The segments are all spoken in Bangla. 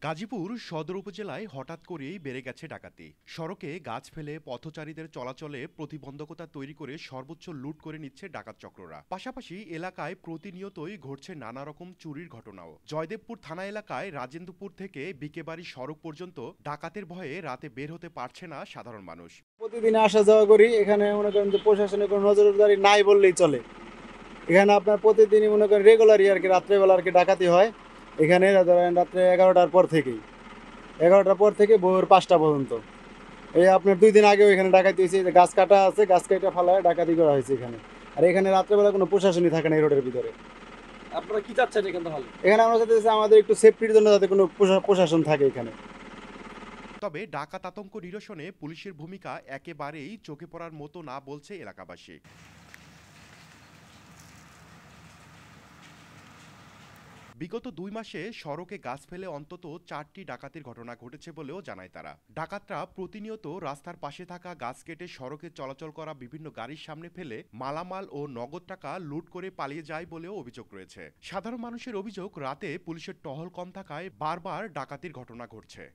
গাজীপুর সদর উপজেলায় হঠাৎ করেই বেড়ে গেছে ডাকাতি। সড়কে গাছ ফেলে পথচারীদের চলাচলে প্রতিবন্ধকতা তৈরি করে সর্বোচ্চ লুট করে নিচ্ছে ডাকাত চক্ররা। পাশাপাশি এলাকায় প্রতিনিয়তই ঘটছে নানা রকম চুরির ঘটনাও। জয়দেবপুর থানা এলাকায় রাজেন্দ্রপুর থেকে বিকেবাড়ি সড়ক পর্যন্ত ডাকাতের ভয়ে রাতে বের হতে পারছে না সাধারণ মানুষ। প্রতিদিন আসা যাওয়া করি, এখানে মনে করেন যে প্রশাসনের কোনো নজরদারি নাই বললেই চলে। এখানে আপনার প্রতিদিনই মনে করেন রেগুলারই আর কি রাত্রেবেলা আর কি ডাকাতি হয়। এখানে ধরেন রাত্রে 11টার পর থেকে ভোর 5টা পর্যন্ত। এই আপনার 2 দিন আগেও এখানে ডাকাতি হয়েছে, যে গাছ কাটা আছে, গাছ কেটে ফালায় ডাকাতি করা হয়েছে এখানে। আর এখানে রাত্রেবেলা কোনো প্রশাসনই থাকে না এই রোডের ভিতরে। আপনারা কি চাচ্ছেন এখানে তাহলে? এখানে আমরা চাইতেছি আমাদের একটু সেফটির জন্য যাতে কোনো প্রশাসন থাকে এখানে। তবে ডাকাত আতঙ্ক নিরসনে পুলিশের ভূমিকা একেবারেই চোখে পড়ার মতো না বলছে এলাকাবাসী। বিগত 2 মাসে সড়কে গাছ ফেলে অন্তত 4টি ডাকাতির ঘটনা ঘটেছে বলেও জানায় তারা। ডাকাতরা প্রতিনিয়ত রাস্তার পাশে থাকা গাছ কেটে সড়কে চলাচল করা বিভিন্ন গাড়ির সামনে ফেলে মালামাল ও নগদ টাকা লুট করে পালিয়ে যায় বলেও অভিযোগ রয়েছে। সাধারণ মানুষের অভিযোগ, রাতে পুলিশের টহল কম থাকায় বারবার ডাকাতির ঘটনা ঘটছে।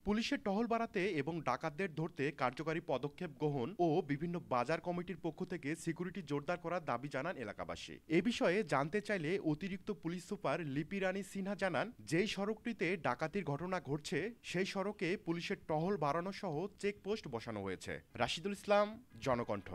পুলিশের টহল বাড়াতে এবং ডাকাতদের ধরতে কার্যকরী পদক্ষেপ গ্রহণ ও বিভিন্ন বাজার কমিটির পক্ষ থেকে সিকিউরিটি জোরদার করার দাবি জানান এলাকাবাসী। এ বিষয়ে জানতে চাইলে অতিরিক্ত পুলিশ সুপার লিপি রানী সিনহা জানান, যেই সড়কটিতে ডাকাতির ঘটনা ঘটছে সেই সড়কে পুলিশের টহল বাড়ানো সহ চেকপোস্ট বসানো হয়েছে। রাশিদুল ইসলাম, জনকণ্ঠ।